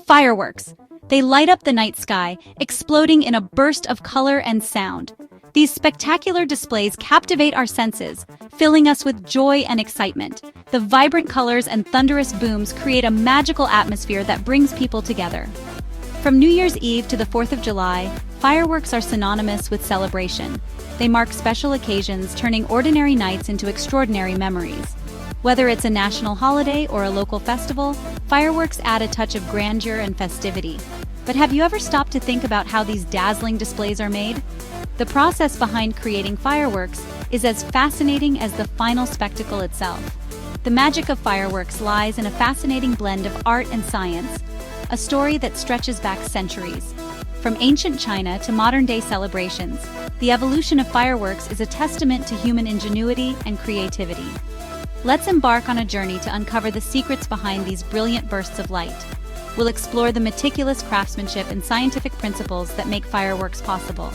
Fireworks. They light up the night sky, exploding in a burst of color and sound. These spectacular displays captivate our senses, filling us with joy and excitement. The vibrant colors and thunderous booms create a magical atmosphere that brings people together. From New Year's Eve to the 4th of July, fireworks are synonymous with celebration. They mark special occasions, turning ordinary nights into extraordinary memories. Whether it's a national holiday or a local festival, fireworks add a touch of grandeur and festivity. But have you ever stopped to think about how these dazzling displays are made? The process behind creating fireworks is as fascinating as the final spectacle itself. The magic of fireworks lies in a fascinating blend of art and science, a story that stretches back centuries. From ancient China to modern-day celebrations, the evolution of fireworks is a testament to human ingenuity and creativity. Let's embark on a journey to uncover the secrets behind these brilliant bursts of light. We'll explore the meticulous craftsmanship and scientific principles that make fireworks possible.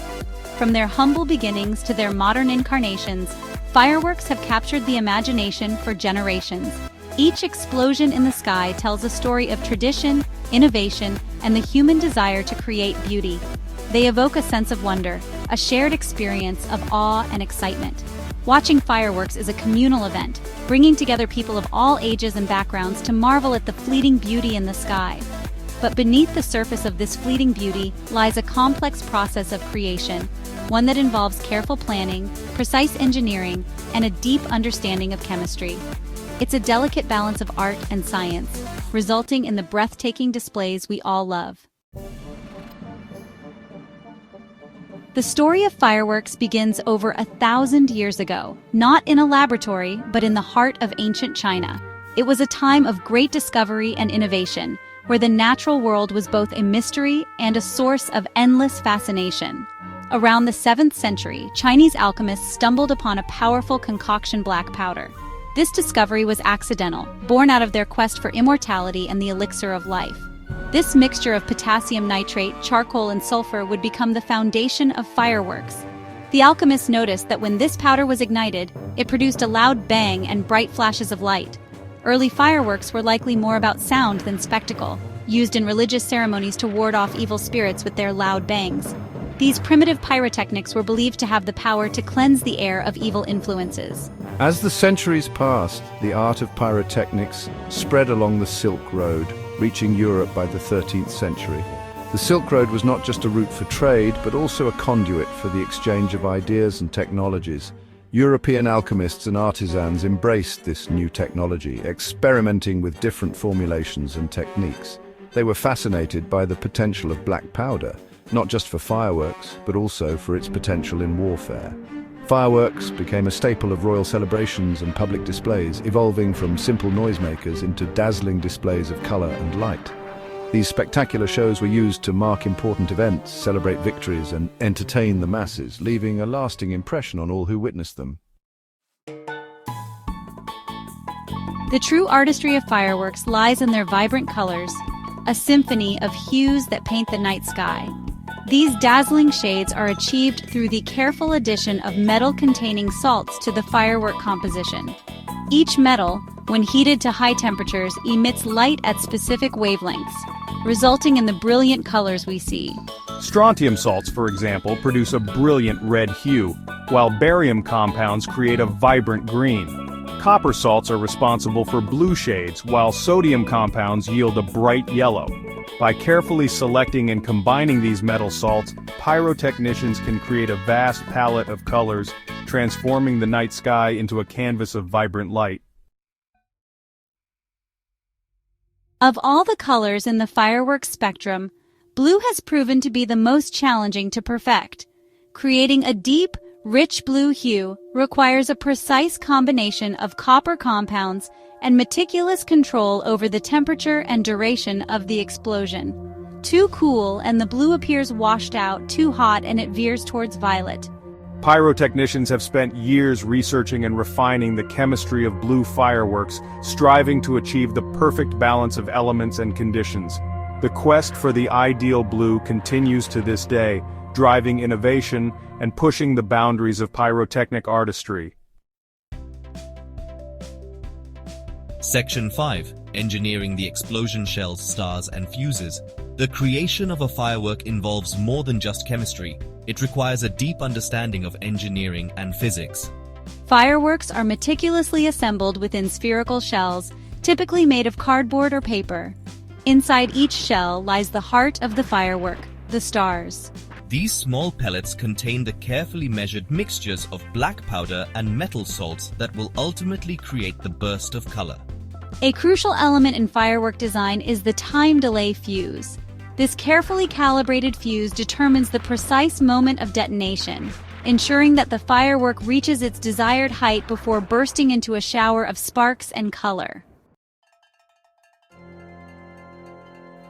From their humble beginnings to their modern incarnations, fireworks have captured the imagination for generations. Each explosion in the sky tells a story of tradition, innovation, and the human desire to create beauty. They evoke a sense of wonder, a shared experience of awe and excitement. Watching fireworks is a communal event, bringing together people of all ages and backgrounds to marvel at the fleeting beauty in the sky. But beneath the surface of this fleeting beauty lies a complex process of creation, one that involves careful planning, precise engineering, and a deep understanding of chemistry. It's a delicate balance of art and science, resulting in the breathtaking displays we all love. The story of fireworks begins over 1,000 years ago, not in a laboratory, but in the heart of ancient China. It was a time of great discovery and innovation, where the natural world was both a mystery and a source of endless fascination. Around the 7th century, Chinese alchemists stumbled upon a powerful concoction black powder. This discovery was accidental, born out of their quest for immortality and the elixir of life. This mixture of potassium nitrate, charcoal, and sulfur would become the foundation of fireworks. The alchemists noticed that when this powder was ignited, it produced a loud bang and bright flashes of light. Early fireworks were likely more about sound than spectacle, used in religious ceremonies to ward off evil spirits with their loud bangs. These primitive pyrotechnics were believed to have the power to cleanse the air of evil influences. As the centuries passed, the art of pyrotechnics spread along the Silk Road, reaching Europe by the 13th century. The Silk Road was not just a route for trade, but also a conduit for the exchange of ideas and technologies. European alchemists and artisans embraced this new technology, experimenting with different formulations and techniques. They were fascinated by the potential of black powder, not just for fireworks, but also for its potential in warfare. Fireworks became a staple of royal celebrations and public displays, evolving from simple noisemakers into dazzling displays of color and light. These spectacular shows were used to mark important events, celebrate victories, and entertain the masses, leaving a lasting impression on all who witnessed them. The true artistry of fireworks lies in their vibrant colors, a symphony of hues that paint the night sky. These dazzling shades are achieved through the careful addition of metal-containing salts to the firework composition. Each metal, when heated to high temperatures, emits light at specific wavelengths, resulting in the brilliant colors we see. Strontium salts, for example, produce a brilliant red hue, while barium compounds create a vibrant green. Copper salts are responsible for blue shades, while sodium compounds yield a bright yellow. By carefully selecting and combining these metal salts, pyrotechnicians can create a vast palette of colors, transforming the night sky into a canvas of vibrant light. Of all the colors in the fireworks spectrum, blue has proven to be the most challenging to perfect. Creating a deep, rich blue hue requires a precise combination of copper compounds and meticulous control over the temperature and duration of the explosion. Too cool and the blue appears washed out, too hot and it veers towards violet. Pyrotechnicians have spent years researching and refining the chemistry of blue fireworks, striving to achieve the perfect balance of elements and conditions. The quest for the ideal blue continues to this day, driving innovation and pushing the boundaries of pyrotechnic artistry. Section 5. Engineering the explosion shells, stars, and fuses. The creation of a firework involves more than just chemistry. It requires a deep understanding of engineering and physics. Fireworks are meticulously assembled within spherical shells, typically made of cardboard or paper. Inside each shell lies the heart of the firework, the stars. These small pellets contain the carefully measured mixtures of black powder and metal salts that will ultimately create the burst of color. A crucial element in firework design is the time delay fuse. This carefully calibrated fuse determines the precise moment of detonation, ensuring that the firework reaches its desired height before bursting into a shower of sparks and color.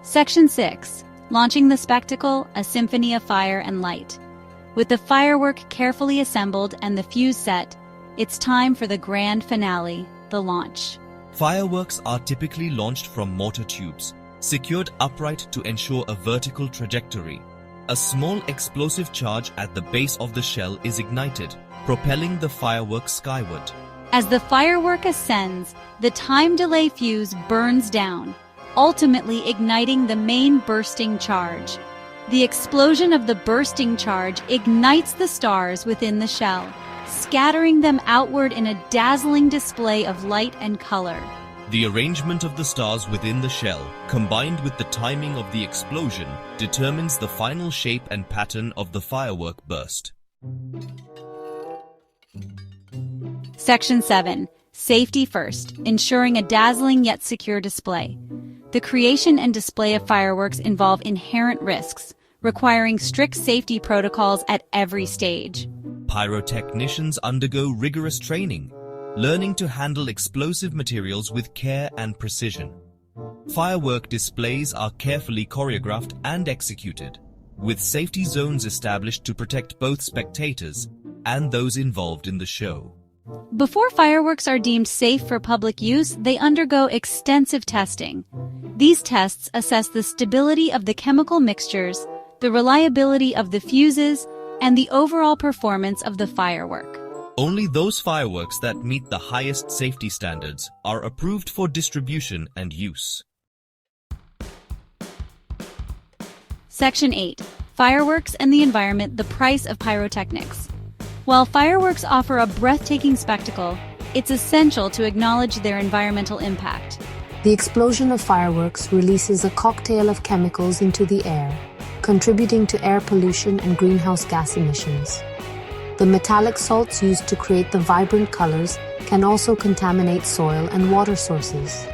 Section 6. Launching the spectacle, a symphony of fire and light. With the firework carefully assembled and the fuse set, it's time for the grand finale, the launch. Fireworks are typically launched from mortar tubes, secured upright to ensure a vertical trajectory. A small explosive charge at the base of the shell is ignited, propelling the firework skyward. As the firework ascends, the time delay fuse burns down, ultimately igniting the main bursting charge. The explosion of the bursting charge ignites the stars within the shell, scattering them outward in a dazzling display of light and color. The arrangement of the stars within the shell, combined with the timing of the explosion, determines the final shape and pattern of the firework burst. Section 7. Safety first, ensuring a dazzling yet secure display. The creation and display of fireworks involve inherent risks, requiring strict safety protocols at every stage. Pyrotechnicians undergo rigorous training, learning to handle explosive materials with care and precision. Firework displays are carefully choreographed and executed, with safety zones established to protect both spectators and those involved in the show. Before fireworks are deemed safe for public use, they undergo extensive testing. These tests assess the stability of the chemical mixtures, the reliability of the fuses, and the overall performance of the firework. Only those fireworks that meet the highest safety standards are approved for distribution and use. Section 8. Fireworks and the environment, the price of pyrotechnics. While fireworks offer a breathtaking spectacle, it's essential to acknowledge their environmental impact. The explosion of fireworks releases a cocktail of chemicals into the air, contributing to air pollution and greenhouse gas emissions. The metallic salts used to create the vibrant colors can also contaminate soil and water sources.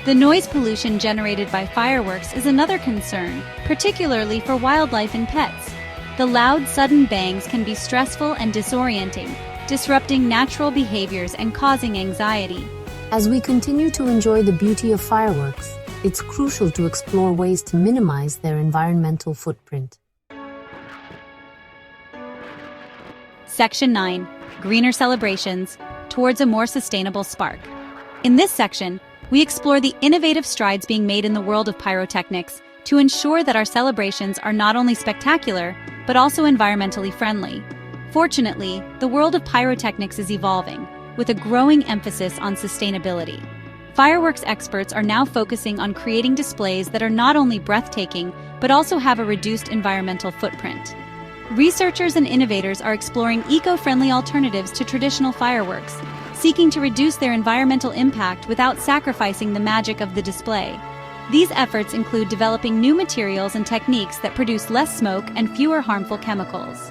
The noise pollution generated by fireworks is another concern, particularly for wildlife and pets. The loud, sudden bangs can be stressful and disorienting, disrupting natural behaviors and causing anxiety. As we continue to enjoy the beauty of fireworks, it's crucial to explore ways to minimize their environmental footprint. Section 9. Greener celebrations, towards a more sustainable spark. In this section, we explore the innovative strides being made in the world of pyrotechnics to ensure that our celebrations are not only spectacular, but also environmentally friendly. Fortunately, the world of pyrotechnics is evolving, with a growing emphasis on sustainability. Fireworks experts are now focusing on creating displays that are not only breathtaking, but also have a reduced environmental footprint. Researchers and innovators are exploring eco-friendly alternatives to traditional fireworks, seeking to reduce their environmental impact without sacrificing the magic of the display. These efforts include developing new materials and techniques that produce less smoke and fewer harmful chemicals.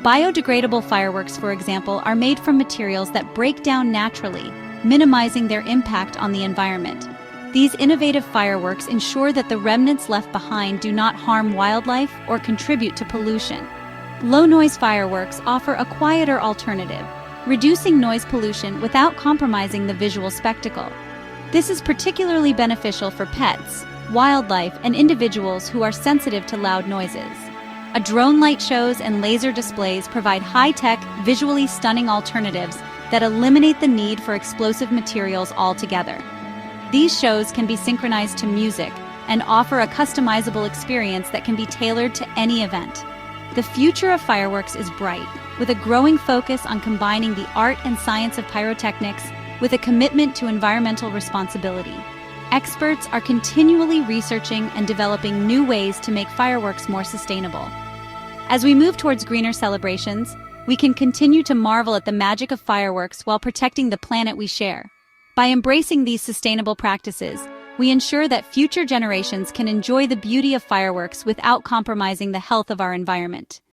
Biodegradable fireworks, for example, are made from materials that break down naturally, minimizing their impact on the environment. These innovative fireworks ensure that the remnants left behind do not harm wildlife or contribute to pollution. Low-noise fireworks offer a quieter alternative, reducing noise pollution without compromising the visual spectacle. This is particularly beneficial for pets, wildlife, and individuals who are sensitive to loud noises. Drone light shows and laser displays provide high-tech, visually stunning alternatives that eliminate the need for explosive materials altogether. These shows can be synchronized to music and offer a customizable experience that can be tailored to any event. The future of fireworks is bright, with a growing focus on combining the art and science of pyrotechnics with a commitment to environmental responsibility. Experts are continually researching and developing new ways to make fireworks more sustainable. As we move towards greener celebrations, we can continue to marvel at the magic of fireworks while protecting the planet we share. By embracing these sustainable practices, we ensure that future generations can enjoy the beauty of fireworks without compromising the health of our environment.